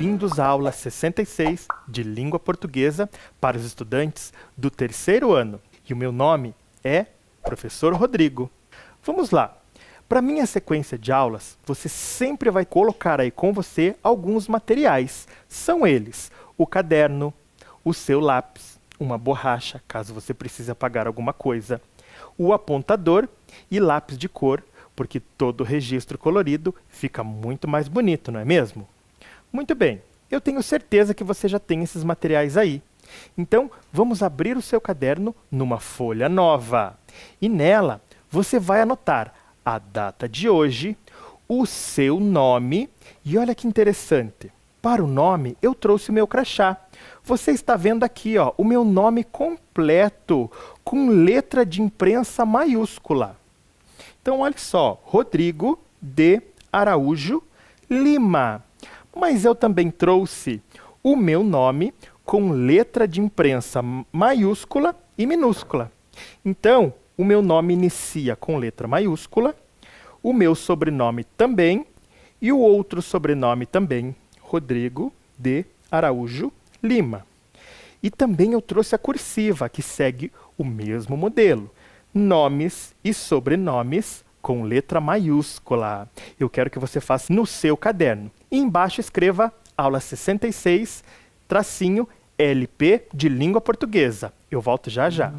bem-vindos à aula 66 de Língua Portuguesa para os estudantes do terceiro ano. E o meu nome é Professor Rodrigo. Vamos lá. Para minha sequência de aulas, você sempre vai colocar aí com você alguns materiais. São eles: o caderno, o seu lápis, uma borracha, caso você precise apagar alguma coisa, o apontador e lápis de cor, porque todo registro colorido fica muito mais bonito, não é mesmo? Muito bem, eu tenho certeza que você já tem esses materiais aí. Então, vamos abrir o seu caderno numa folha nova. E nela, você vai anotar a data de hoje, o seu nome e olha que interessante. Para o nome, eu trouxe o meu crachá. Você está vendo aqui, ó, o meu nome completo, com letra de imprensa maiúscula. Então, olha só, Rodrigo de Araújo Lima. Mas eu também trouxe o meu nome com letra de imprensa maiúscula e minúscula. Então, o meu nome inicia com letra maiúscula, o meu sobrenome também e o outro sobrenome também, Rodrigo de Araújo Lima. E também eu trouxe a cursiva, que segue o mesmo modelo. Nomes e sobrenomes com letra maiúscula. Eu quero que você faça no seu caderno. E embaixo escreva aula 66, tracinho LP de Língua Portuguesa. Eu volto já já.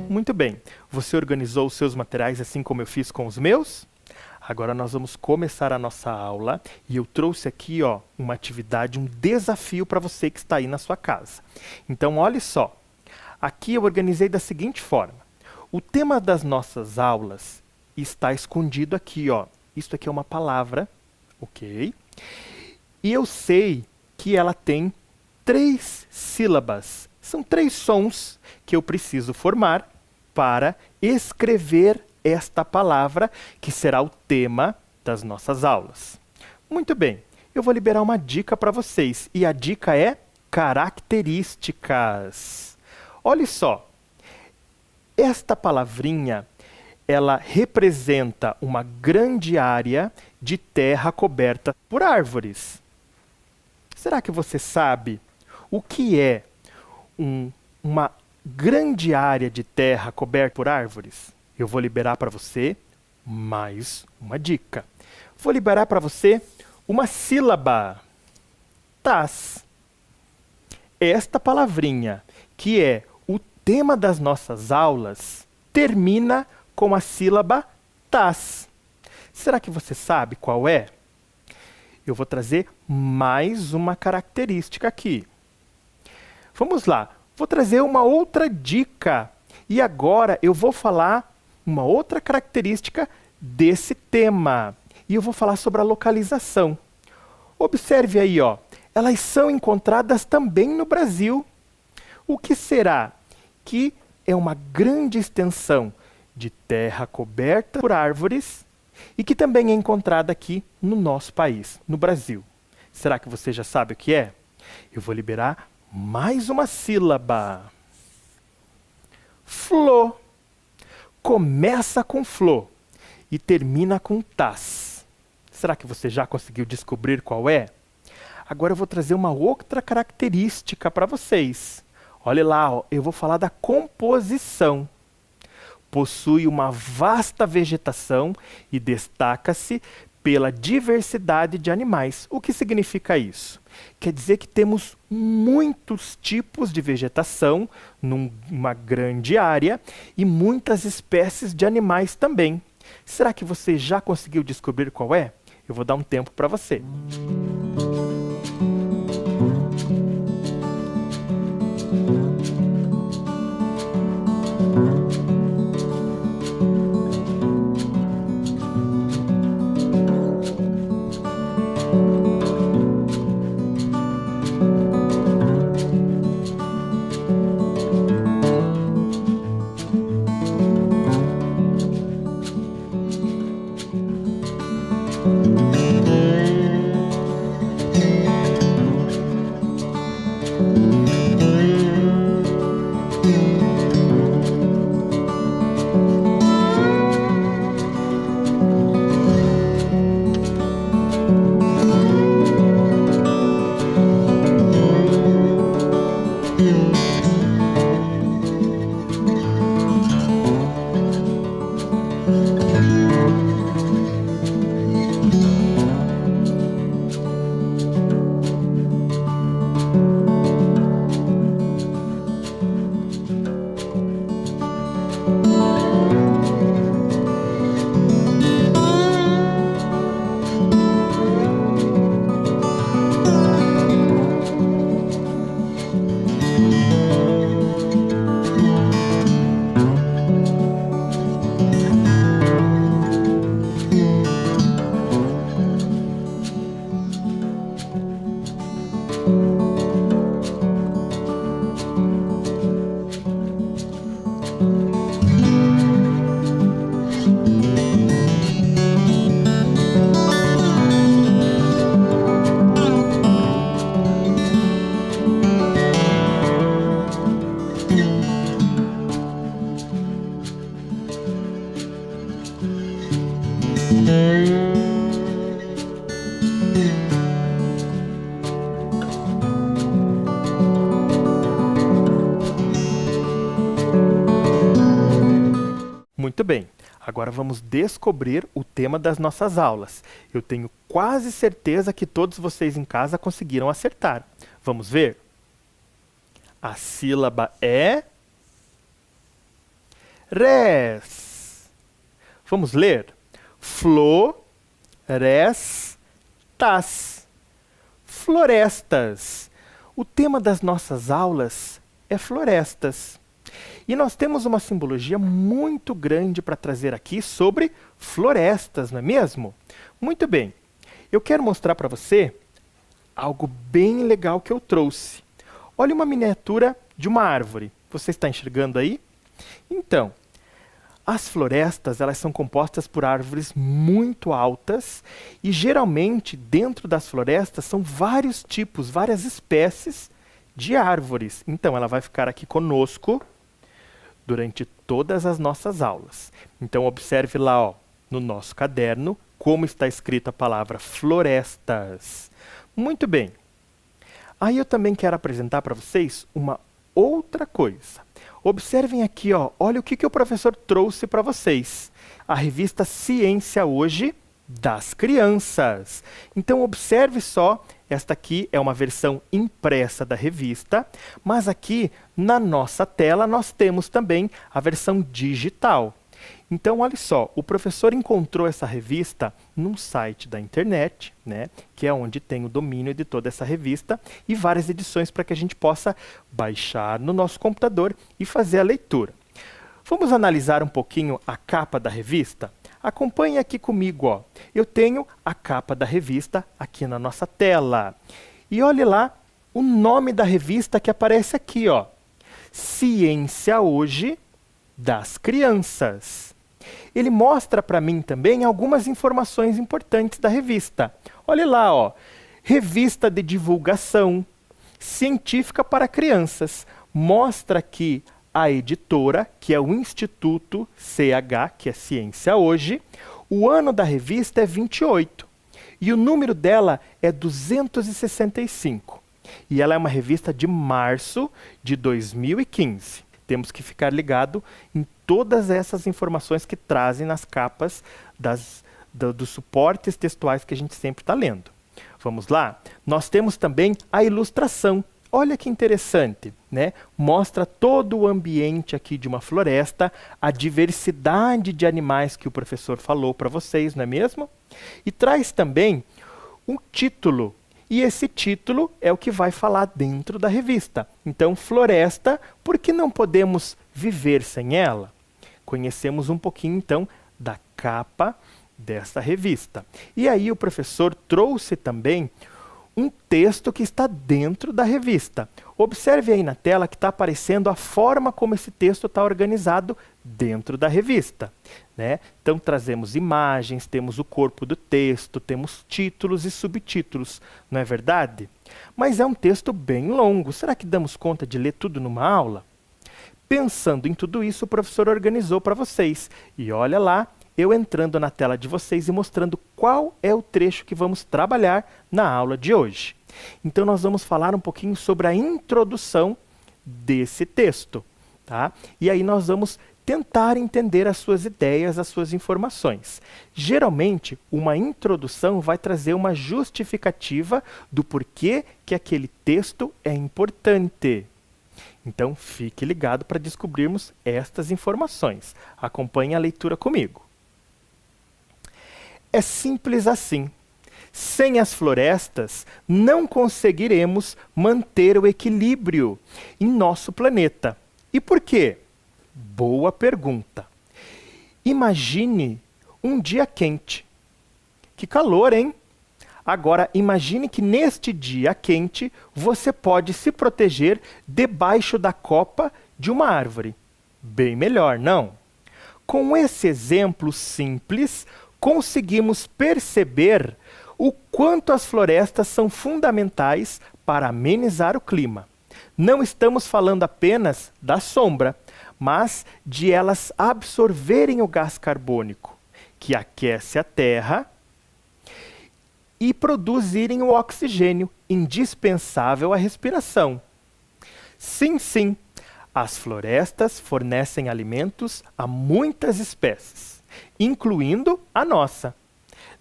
Muito bem, você organizou os seus materiais assim como eu fiz com os meus? Agora nós vamos começar a nossa aula e eu trouxe aqui, ó, uma atividade, um desafio para você que está aí na sua casa. Então, olha só, aqui eu organizei da seguinte forma. O tema das nossas aulas está escondido aqui, ó. Isto aqui é uma palavra, ok? E eu sei que ela tem 3 sílabas. São 3 sons que eu preciso formar para escrever esta palavra que será o tema das nossas aulas. Muito bem, eu vou liberar uma dica para vocês e a dica é características. Olha só, esta palavrinha, ela representa uma grande área de terra coberta por árvores. Será que você sabe o que é uma grande área de terra coberta por árvores? Eu vou liberar para você mais uma dica. Vou liberar para você uma sílaba. Tas. Esta palavrinha, que é o tema das nossas aulas, termina com a sílaba tas. Será que você sabe qual é? Eu vou trazer mais uma característica aqui. Vamos lá, vou trazer uma outra dica. E agora eu vou falar uma outra característica desse tema. E eu vou falar sobre a localização. Observe aí, ó, elas são encontradas também no Brasil. O que será? Que é uma grande extensão de terra coberta por árvores e que também é encontrada aqui no nosso país, no Brasil. Será que você já sabe o que é? Eu vou liberar mais uma sílaba. Flor. Começa com flor e termina com tas. Será que você já conseguiu descobrir qual é? Agora eu vou trazer uma outra característica para vocês. Olha lá, ó, eu vou falar da composição. Possui uma vasta vegetação e destaca-se pela diversidade de animais. O que significa isso? Quer dizer que temos muitos tipos de vegetação numa grande área e muitas espécies de animais também. Será que você já conseguiu descobrir qual é? Eu vou dar um tempo para você. Muito bem, agora vamos descobrir o tema das nossas aulas. Eu tenho quase certeza que todos vocês em casa conseguiram acertar. Vamos ver? A sílaba é res. Vamos ler? Florestas. Florestas. O tema das nossas aulas é florestas. E nós temos uma simbologia muito grande para trazer aqui sobre florestas, não é mesmo? Muito bem. Eu quero mostrar para você algo bem legal que eu trouxe. Olha uma miniatura de uma árvore. Você está enxergando aí? Então, as florestas, elas são compostas por árvores muito altas e geralmente dentro das florestas são vários tipos, várias espécies de árvores. Então ela vai ficar aqui conosco durante todas as nossas aulas. Então observe lá, ó, no nosso caderno, como está escrita a palavra florestas. Muito bem. Aí eu também quero apresentar para vocês uma outra coisa. Observem aqui, ó, olha o que o professor trouxe para vocês. A revista Ciência Hoje das Crianças. Então observe só, esta aqui é uma versão impressa da revista, mas aqui na nossa tela nós temos também a versão digital. Então, olha só, o professor encontrou essa revista num site da internet, né, que é onde tem o domínio de toda essa revista e várias edições para que a gente possa baixar no nosso computador e fazer a leitura. Vamos analisar um pouquinho a capa da revista? Acompanhe aqui comigo, ó. Eu tenho a capa da revista aqui na nossa tela. E olhe lá o nome da revista que aparece aqui, ó. Ciência Hoje das Crianças. Ele mostra para mim também algumas informações importantes da revista. Olha lá, ó, revista de divulgação científica para crianças. Mostra aqui a editora, que é o Instituto CH, que é Ciência Hoje. O ano da revista é 28 e o número dela é 265. E ela é uma revista de março de 2015. Temos que ficar ligado em todas essas informações que trazem nas capas dos suportes textuais que a gente sempre está lendo. Vamos lá? Nós temos também a ilustração. Olha que interessante, né? Mostra todo o ambiente aqui de uma floresta, a diversidade de animais que o professor falou para vocês, não é mesmo? E traz também um título. E esse título é o que vai falar dentro da revista. Então, floresta, por que não podemos viver sem ela? Conhecemos um pouquinho, então, da capa dessa revista. E aí o professor trouxe também um texto que está dentro da revista. Observe aí na tela que está aparecendo a forma como esse texto está organizado dentro da revista, né? Então trazemos imagens, temos o corpo do texto, temos títulos e subtítulos, não é verdade? Mas é um texto bem longo, será que damos conta de ler tudo numa aula? Pensando em tudo isso, o professor organizou para vocês. E olha lá, eu entrando na tela de vocês e mostrando qual é o trecho que vamos trabalhar na aula de hoje. Então nós vamos falar um pouquinho sobre a introdução desse texto, tá? E aí nós vamos tentar entender as suas ideias, as suas informações. Geralmente, uma introdução vai trazer uma justificativa do porquê que aquele texto é importante. Então, fique ligado para descobrirmos estas informações. Acompanhe a leitura comigo. É simples assim. Sem as florestas, não conseguiremos manter o equilíbrio em nosso planeta. E por quê? Boa pergunta. Imagine um dia quente. Que calor, hein? Agora, imagine que neste dia quente, você pode se proteger debaixo da copa de uma árvore. Bem melhor, não? Com esse exemplo simples, conseguimos perceber o quanto as florestas são fundamentais para amenizar o clima. Não estamos falando apenas da sombra, mas de elas absorverem o gás carbônico, que aquece a Terra, e produzirem o oxigênio indispensável à respiração. Sim, sim, as florestas fornecem alimentos a muitas espécies, incluindo a nossa.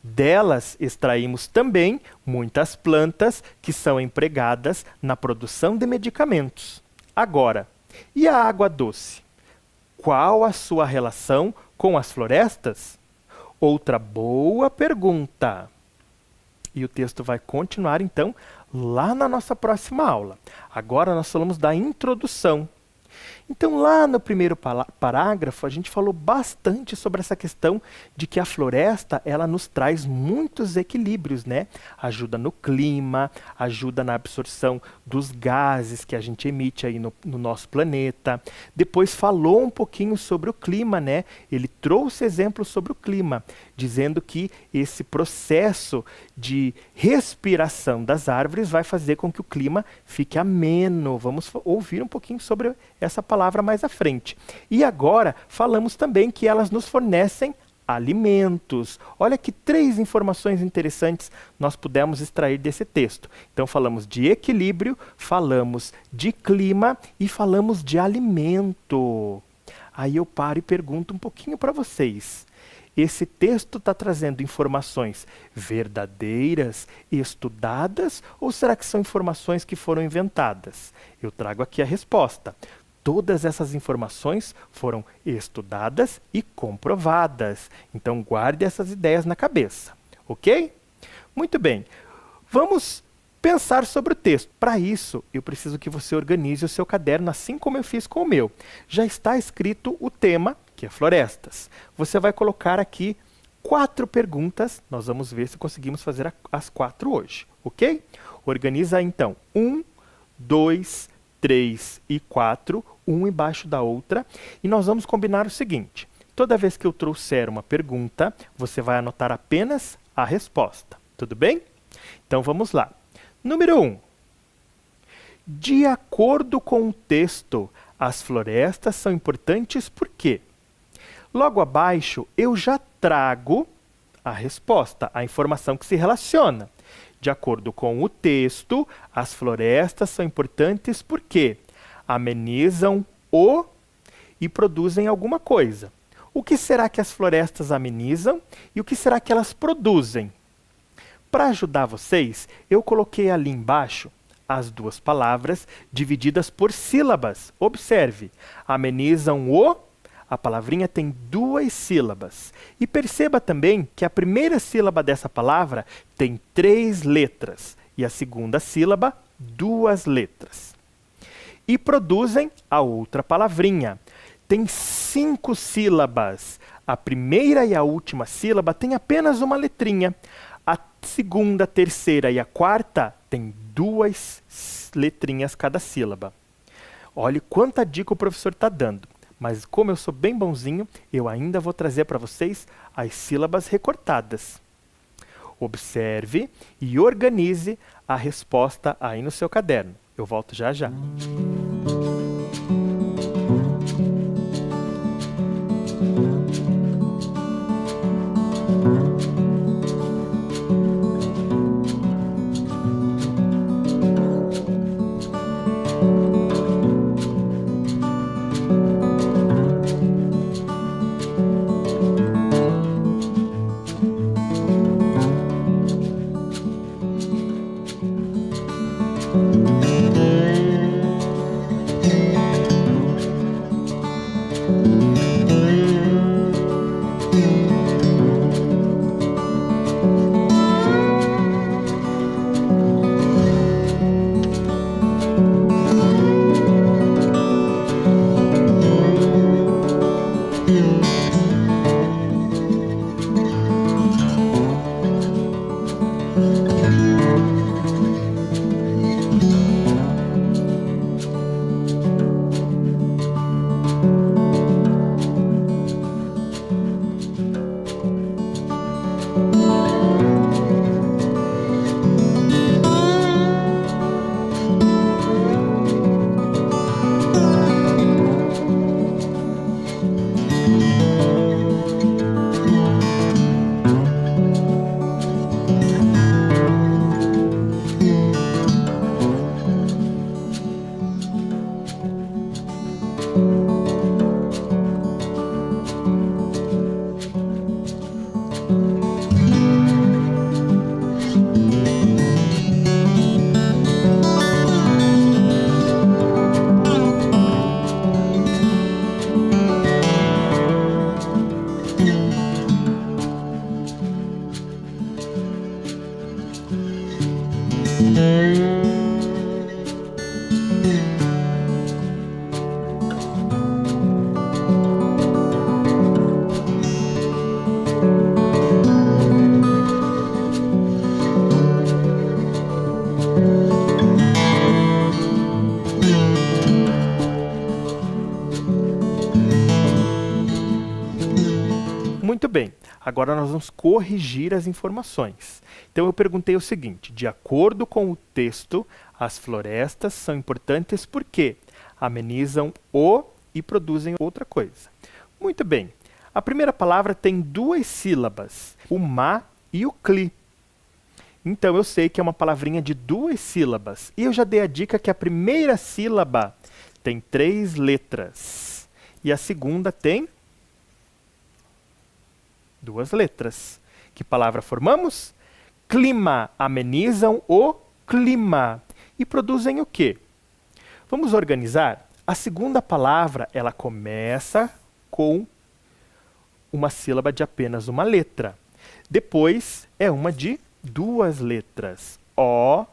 Delas extraímos também muitas plantas que são empregadas na produção de medicamentos. Agora, e a água doce? Qual a sua relação com as florestas? Outra boa pergunta. E o texto vai continuar, então, lá na nossa próxima aula. Agora nós falamos da introdução. Então, lá no primeiro parágrafo, a gente falou bastante sobre essa questão de que a floresta, ela nos traz muitos equilíbrios, né? Ajuda no clima, ajuda na absorção dos gases que a gente emite aí no nosso planeta. Depois falou um pouquinho sobre o clima, né? Ele trouxe exemplos sobre o clima, dizendo que esse processo de respiração das árvores vai fazer com que o clima fique ameno. Vamos ouvir um pouquinho sobre essa palavra mais à frente. E agora falamos também que elas nos fornecem alimentos. Olha que 3 informações interessantes nós pudemos extrair desse texto. Então falamos de equilíbrio, falamos de clima e falamos de alimento. Aí eu paro e pergunto um pouquinho para vocês. Esse texto está trazendo informações verdadeiras, estudadas, ou será que são informações que foram inventadas? Eu trago aqui a resposta. Todas essas informações foram estudadas e comprovadas. Então guarde essas ideias na cabeça, ok? Muito bem, vamos pensar sobre o texto. Para isso, eu preciso que você organize o seu caderno assim como eu fiz com o meu. Já está escrito o tema, que é florestas. Você vai colocar aqui 4 perguntas. Nós vamos ver se conseguimos fazer as 4 hoje, ok? Organiza então 1, 2, 3 e 4, um embaixo da outra. E nós vamos combinar o seguinte. Toda vez que eu trouxer uma pergunta, você vai anotar apenas a resposta. Tudo bem? Então vamos lá. Número 1. De acordo com o texto, as florestas são importantes por quê? Logo abaixo, eu já trago a resposta, a informação que se relaciona. De acordo com o texto, as florestas são importantes porque amenizam o e produzem alguma coisa. O que será que as florestas amenizam e o que será que elas produzem? Para ajudar vocês, eu coloquei ali embaixo as 2 palavras divididas por sílabas. Observe, amenizam o, a palavrinha tem 2 sílabas. E perceba também que a primeira sílaba dessa palavra tem 3 letras e a segunda sílaba 2 letras. E produzem a outra palavrinha. Tem 5 sílabas. A primeira e a última sílaba tem apenas uma letrinha. A segunda, terceira e a quarta tem 2 letrinhas cada sílaba. Olhe quanta dica o professor está dando. Mas como eu sou bem bonzinho, eu ainda vou trazer para vocês as sílabas recortadas. Observe e organize a resposta aí no seu caderno. Eu volto já já. bem, agora nós vamos corrigir as informações. Então eu perguntei o seguinte: de acordo com o texto, as florestas são importantes porque amenizam o e produzem outra coisa. Muito bem, a primeira palavra tem 2 sílabas, o ma e o cli. Então eu sei que é uma palavrinha de 2 sílabas. E eu já dei a dica que a primeira sílaba tem 3 letras. E a segunda tem 2 letras. Que palavra formamos? Clima. Amenizam o clima. E produzem o quê? Vamos organizar? A segunda palavra, ela começa com uma sílaba de apenas uma letra. Depois é uma de 2 letras. O,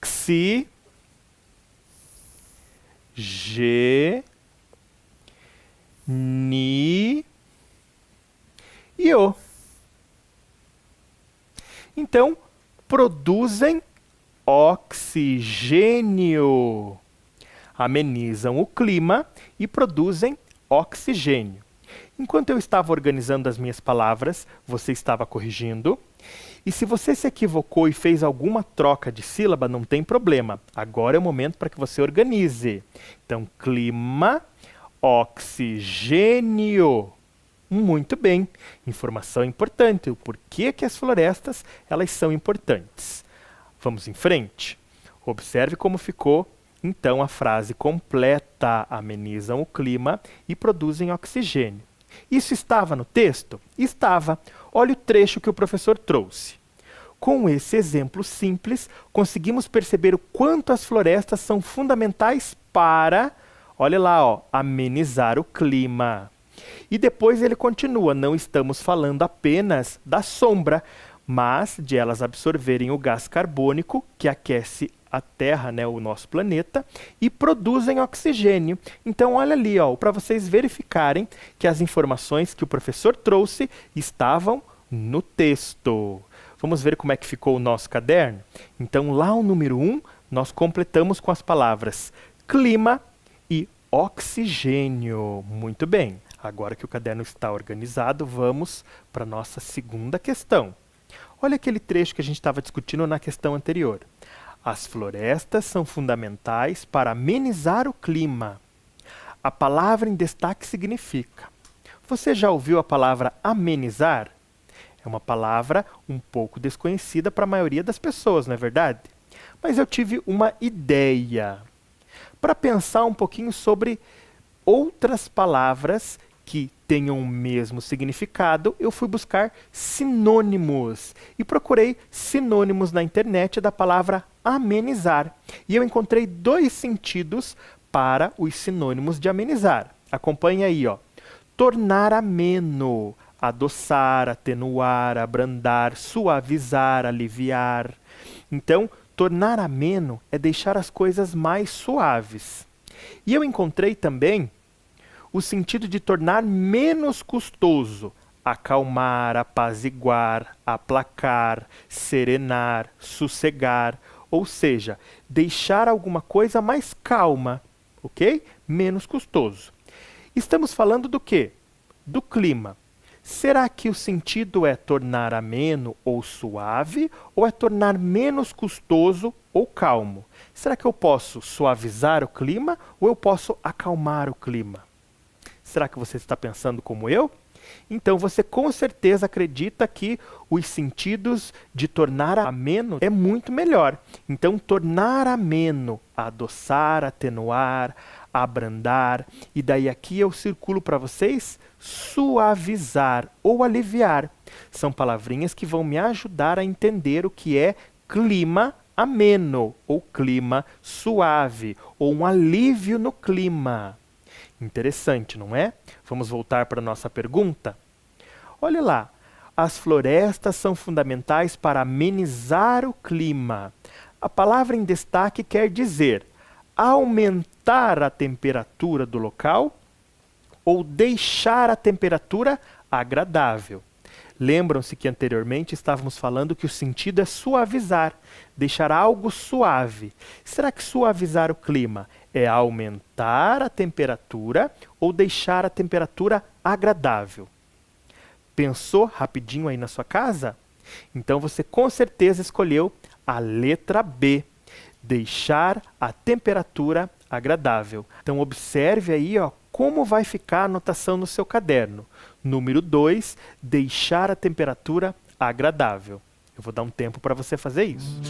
xi, G, Ni e O. Então, produzem oxigênio. Amenizam o clima e produzem oxigênio. Enquanto eu estava organizando as minhas palavras, você estava corrigindo. E se você se equivocou e fez alguma troca de sílaba, não tem problema. Agora é o momento para que você organize. Então, clima, oxigênio. Muito bem. Informação importante. O porquê que as florestas elas são importantes. Vamos em frente? Observe como ficou, então, a frase completa. Amenizam o clima e produzem oxigênio. Isso estava no texto? Estava. Olha o trecho que o professor trouxe. Com esse exemplo simples, conseguimos perceber o quanto as florestas são fundamentais para, olha lá, ó, amenizar o clima. E depois ele continua, não estamos falando apenas da sombra, mas de elas absorverem o gás carbônico, que aquece a Terra, né, o nosso planeta, e produzem oxigênio. Então, olha ali, para vocês verificarem que as informações que o professor trouxe estavam no texto. Vamos ver como é que ficou o nosso caderno? Então, lá o número 1, nós completamos com as palavras clima e oxigênio. Muito bem. Agora que o caderno está organizado, vamos para a nossa segunda questão. Olha aquele trecho que a gente estava discutindo na questão anterior. As florestas são fundamentais para amenizar o clima. A palavra em destaque significa. Você já ouviu a palavra amenizar? É uma palavra um pouco desconhecida para a maioria das pessoas, não é verdade? Mas eu tive uma ideia para pensar um pouquinho sobre outras palavras que tenham o mesmo significado. Eu fui buscar sinônimos e procurei sinônimos na internet da palavra amenizar. E eu encontrei 2 sentidos para os sinônimos de amenizar. Acompanhe aí, ó. Tornar ameno, adoçar, atenuar, abrandar, suavizar, aliviar. Então, tornar ameno é deixar as coisas mais suaves. E eu encontrei também o sentido de tornar menos custoso, acalmar, apaziguar, aplacar, serenar, sossegar, ou seja, deixar alguma coisa mais calma, ok? Menos custoso. Estamos falando do quê? Do clima. Será que o sentido é tornar ameno ou suave, ou é tornar menos custoso ou calmo? Será que eu posso suavizar o clima ou eu posso acalmar o clima? Será que você está pensando como eu? Então você com certeza acredita que os sentidos de tornar ameno é muito melhor. Então tornar ameno, adoçar, atenuar, abrandar. E daí aqui eu circulo para vocês suavizar ou aliviar. São palavrinhas que vão me ajudar a entender o que é clima ameno ou clima suave ou um alívio no clima. Interessante, não é? Vamos voltar para a nossa pergunta? Olha lá, as florestas são fundamentais para amenizar o clima. A palavra em destaque quer dizer aumentar a temperatura do local ou deixar a temperatura agradável. Lembram-se que anteriormente estávamos falando que o sentido é suavizar, deixar algo suave. Será que suavizar o clima é aumentar a temperatura ou deixar a temperatura agradável? Pensou rapidinho aí na sua casa? Então você com certeza escolheu a letra B, deixar a temperatura agradável. Então observe aí, ó, como vai ficar a anotação no seu caderno. Número 2, deixar a temperatura agradável. Eu vou dar um tempo para você fazer isso.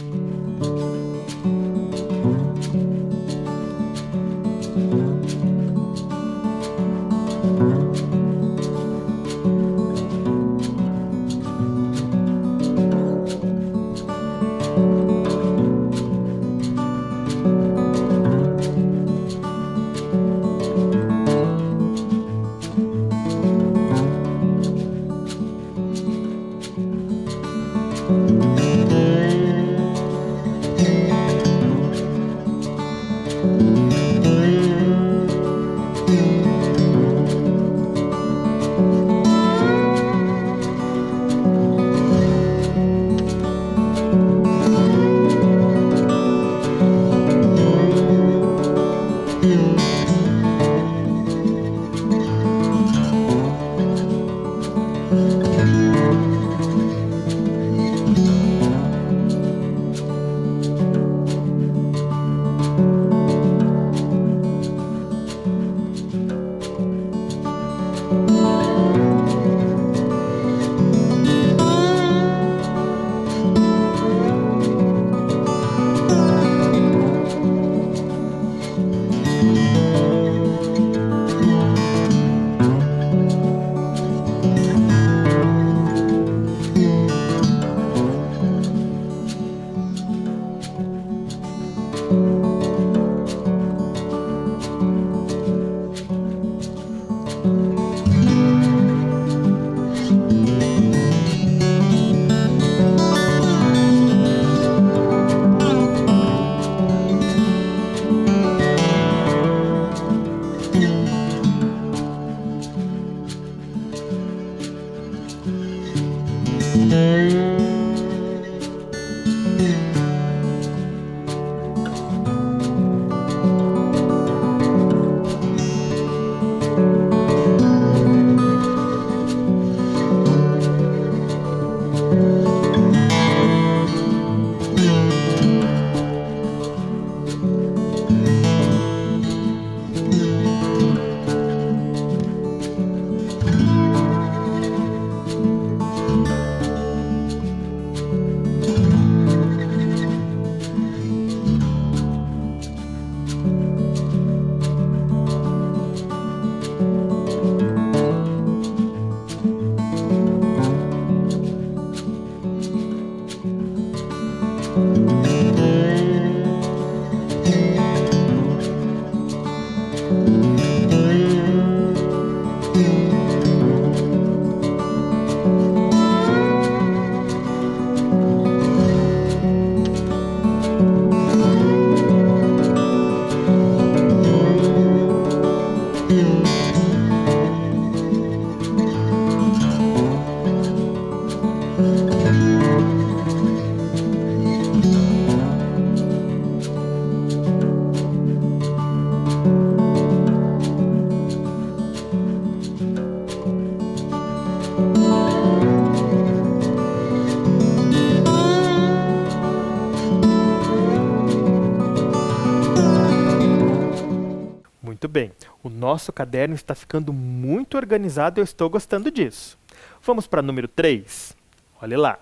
Muito bem, o nosso caderno está ficando muito organizado e eu estou gostando disso. Vamos para número 3? Olha lá.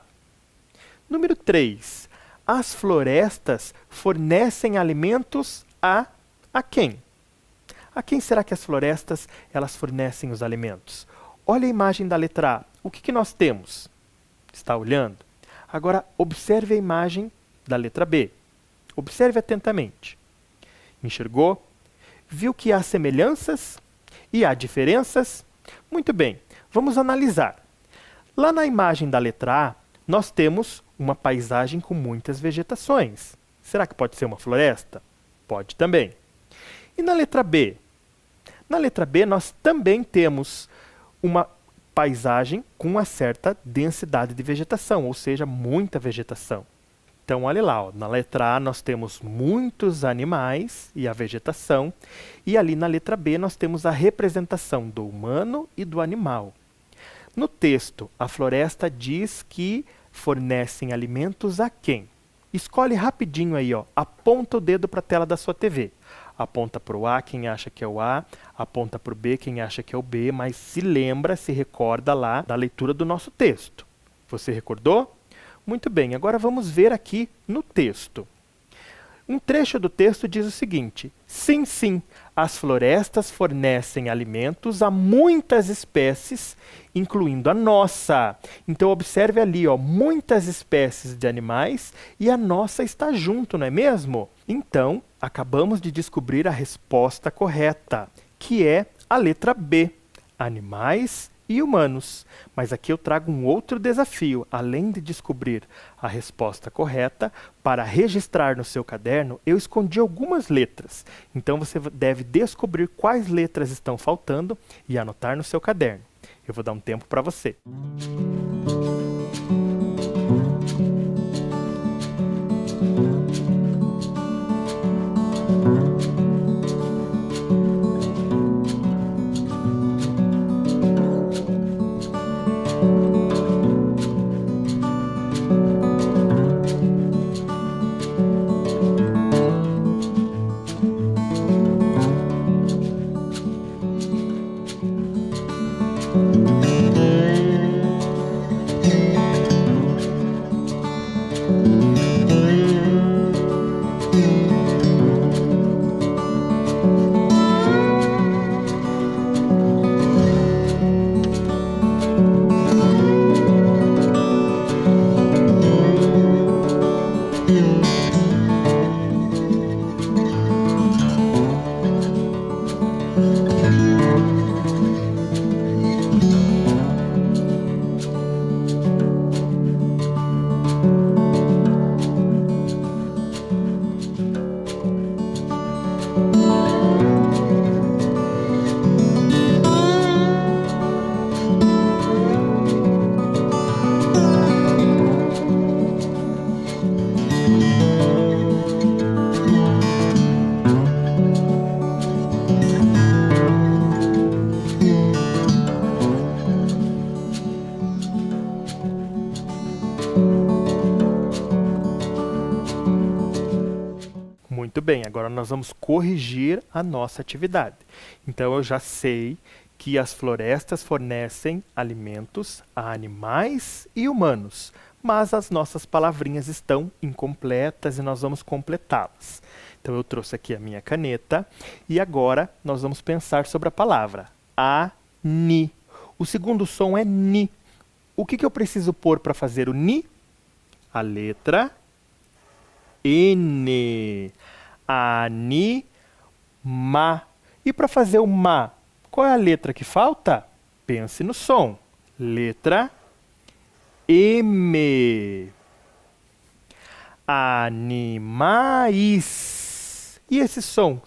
Número 3. As florestas fornecem alimentos a quem? A quem será que as florestas elas fornecem os alimentos? Olha a imagem da letra A. O que nós temos? Está olhando? Agora, observe a imagem da letra B. Observe atentamente. Enxergou? Viu que há semelhanças e há diferenças? Muito bem, vamos analisar. Lá na imagem da letra A, nós temos uma paisagem com muitas vegetações. Será que pode ser uma floresta? Pode também. E na letra B? Na letra B, nós também temos uma paisagem com uma certa densidade de vegetação, ou seja, muita vegetação. Então, olha lá, ó, na letra A nós temos muitos animais e a vegetação, e ali na letra B nós temos a representação do humano e do animal. No texto, a floresta diz que fornecem alimentos a quem? Escolhe rapidinho aí, ó. Aponta o dedo para a tela da sua TV. Aponta para o A quem acha que é o A, aponta para o B quem acha que é o B, mas se lembra, se recorda lá da leitura do nosso texto. Você recordou? Muito bem, agora vamos ver aqui no texto. Um trecho do texto diz o seguinte: sim, sim, as florestas fornecem alimentos a muitas espécies, incluindo a nossa. Então observe ali, ó, muitas espécies de animais e a nossa está junto, não é mesmo? Então, acabamos de descobrir a resposta correta, que é a letra B, animais e humanos. Mas aqui eu trago um outro desafio. Além de descobrir a resposta correta, para registrar no seu caderno, eu escondi algumas letras. Então você deve descobrir quais letras estão faltando e anotar no seu caderno. Eu vou dar um tempo para você. Muito bem, agora nós vamos corrigir a nossa atividade. Então eu já sei que as florestas fornecem alimentos a animais e humanos, mas as nossas palavrinhas estão incompletas e nós vamos completá-las. Então eu trouxe aqui a minha caneta e agora nós vamos pensar sobre a palavra ani. O segundo som é ni. O que eu preciso pôr para fazer o ni? A letra N. Anima. E para fazer o ma, qual é a letra que falta? Pense no som. Letra M. Animais. E esse som?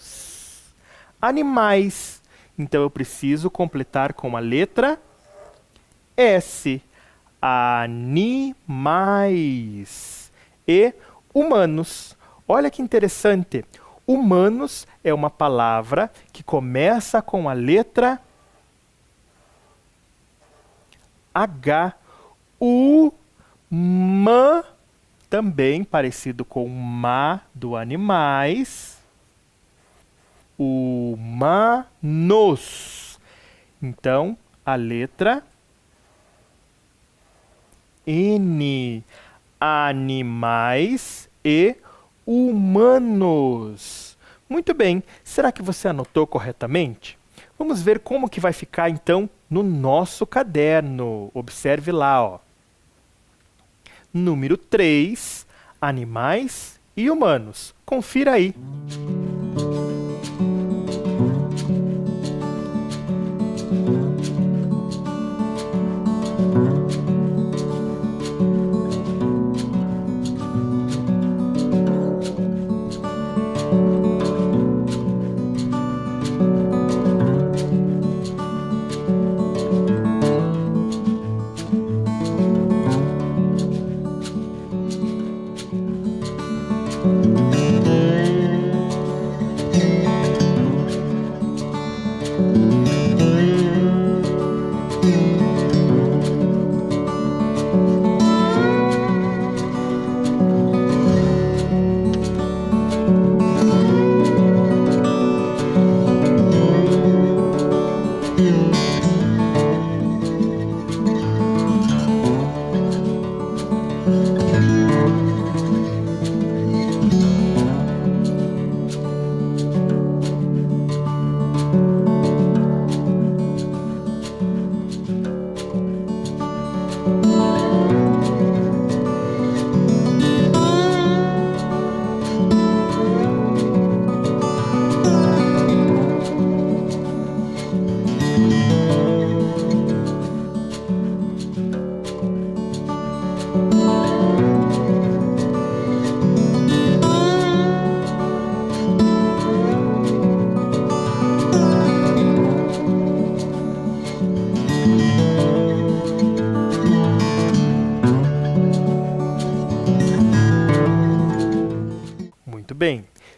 Animais. Então eu preciso completar com a letra S. Animais. E humanos. Olha que interessante. Humanos é uma palavra que começa com a letra H. Ma, também parecido com ma do animais. Humanos. Então, a letra N. Animais e humanos. Muito bem. Será que você anotou corretamente? Vamos ver como que vai ficar, então, no nosso caderno. Observe lá, ó. Número 3, animais e humanos. Confira aí.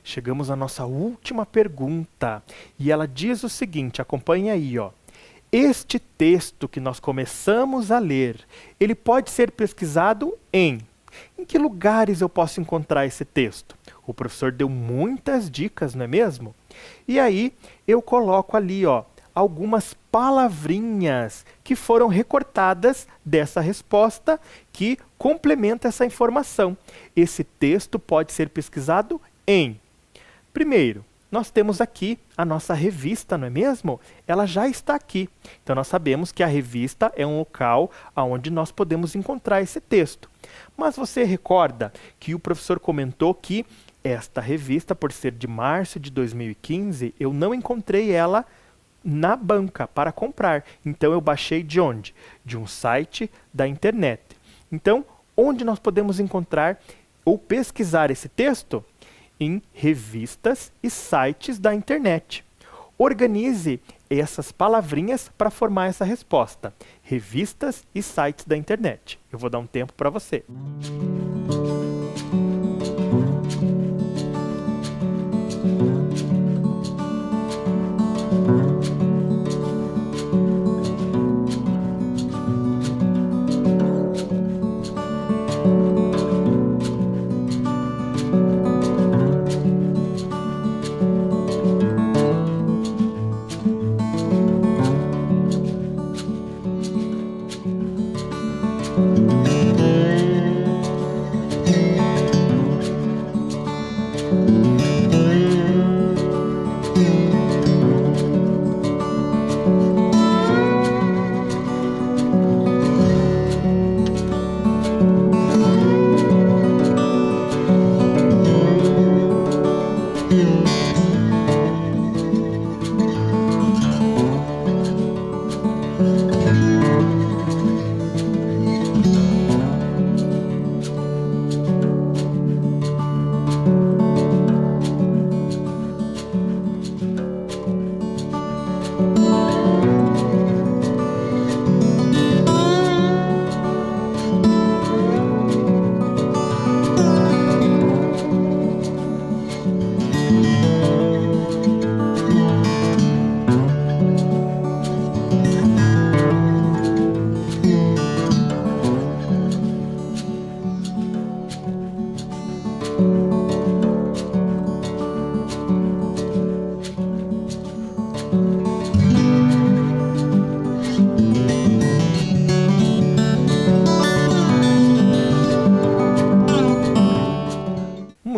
chegamos à nossa última pergunta. E ela diz o seguinte, acompanhe aí, ó. Este texto que nós começamos a ler, ele pode ser pesquisado em... Em que lugares eu posso encontrar esse texto? O professor deu muitas dicas, não é mesmo? E aí eu coloco ali, ó, algumas palavrinhas que foram recortadas dessa resposta que complementa essa informação. Esse texto pode ser pesquisado em... Primeiro, nós temos aqui a nossa revista, não é mesmo? Ela já está aqui. Então nós sabemos que a revista é um local onde nós podemos encontrar esse texto. Mas você recorda que o professor comentou que esta revista, por ser de março de 2015, eu não encontrei ela na banca para comprar. Então eu baixei de onde? De um site da internet. Então, onde nós podemos encontrar ou pesquisar esse texto? Em revistas e sites da internet. Organize essas palavrinhas para formar essa resposta. Revistas e sites da internet. Eu vou dar um tempo para você.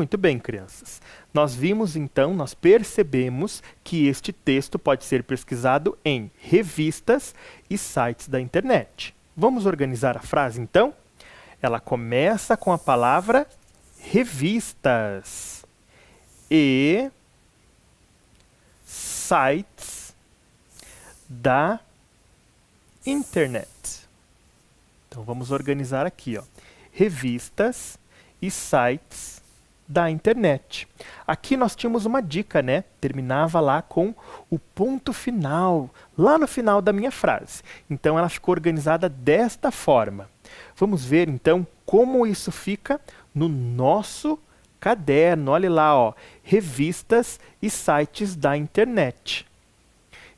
Muito bem, crianças. Nós vimos então, nós percebemos que este texto pode ser pesquisado em revistas e sites da internet. Vamos organizar a frase então? Ela começa com a palavra revistas e sites da internet. Então vamos organizar aqui, ó. Revistas e sites da internet. Aqui nós tínhamos uma dica, né? Terminava lá com o ponto final, lá no final da minha frase. Então ela ficou organizada desta forma. Vamos ver então como isso fica no nosso caderno. Olha lá, ó, revistas e sites da internet.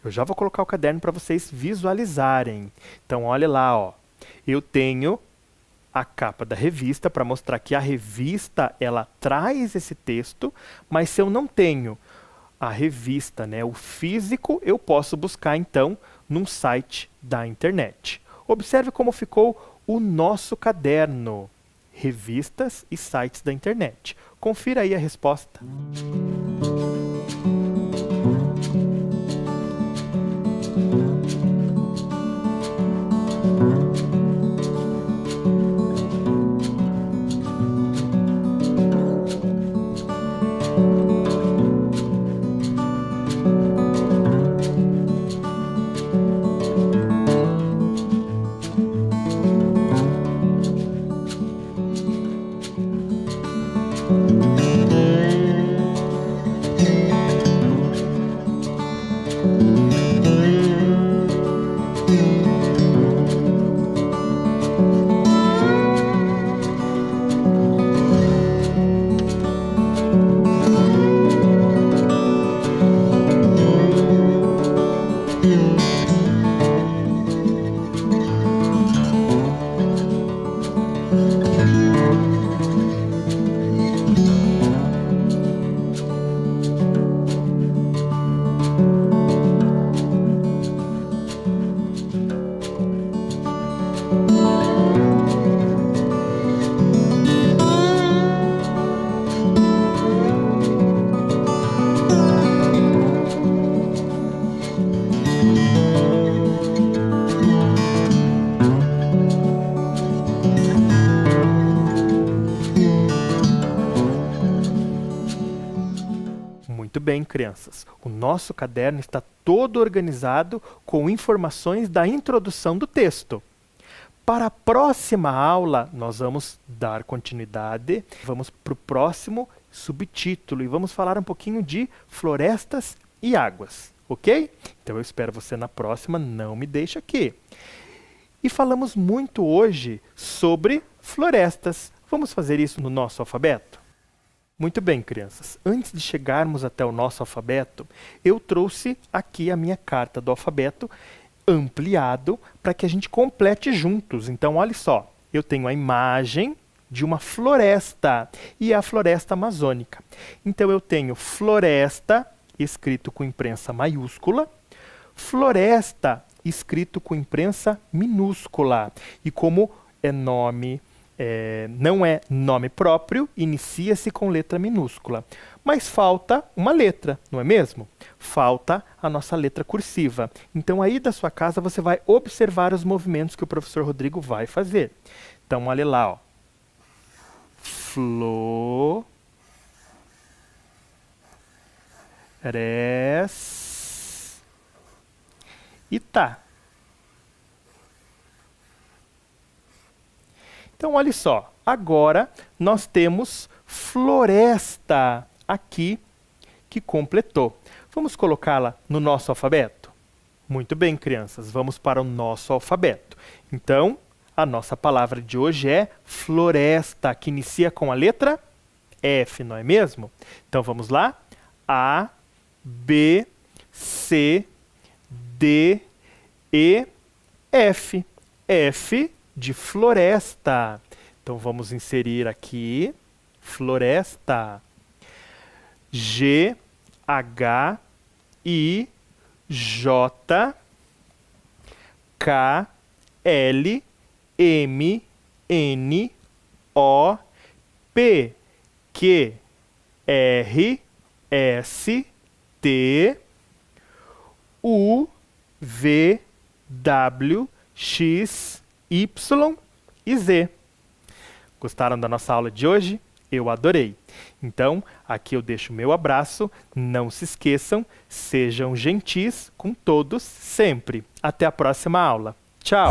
Eu já vou colocar o caderno para vocês visualizarem. Então olha lá, ó. Eu tenho a capa da revista para mostrar que a revista ela traz esse texto, mas se eu não tenho a revista, né, o físico, eu posso buscar então num site da internet. Observe como ficou o nosso caderno, revistas e sites da internet. Confira aí a resposta. bem, crianças. O nosso caderno está todo organizado com informações da introdução do texto. Para a próxima aula, nós vamos dar continuidade, vamos para o próximo subtítulo e vamos falar um pouquinho de florestas e águas, ok? Então eu espero você na próxima, não me deixe aqui. E falamos muito hoje sobre florestas. Vamos fazer isso no nosso alfabeto? Muito bem, crianças. Antes de chegarmos até o nosso alfabeto, eu trouxe aqui a minha carta do alfabeto ampliado para que a gente complete juntos. Então, olha só, eu tenho a imagem de uma floresta e é a floresta amazônica. Então, eu tenho floresta escrito com imprensa maiúscula, floresta escrito com imprensa minúscula. E como é nome, não é nome próprio, inicia-se com letra minúscula. Mas falta uma letra, não é mesmo? Falta a nossa letra cursiva. Então, aí da sua casa, você vai observar os movimentos que o professor Rodrigo vai fazer. Então, olha lá, ó. E tá. Então, olha só. Agora, nós temos floresta aqui que completou. Vamos colocá-la no nosso alfabeto? Muito bem, crianças. Vamos para o nosso alfabeto. Então, a nossa palavra de hoje é floresta, que inicia com a letra F, não é mesmo? Então, vamos lá? A, B, C, D, E, F. F de floresta. Então, vamos inserir aqui floresta. G, H, I, J, K, L, M, N, O, P, Q, R, S, T, U, V, W, X, Y e Z. Gostaram da nossa aula de hoje? Eu adorei. Então, aqui eu deixo o meu abraço. Não se esqueçam, sejam gentis com todos sempre. Até a próxima aula. Tchau!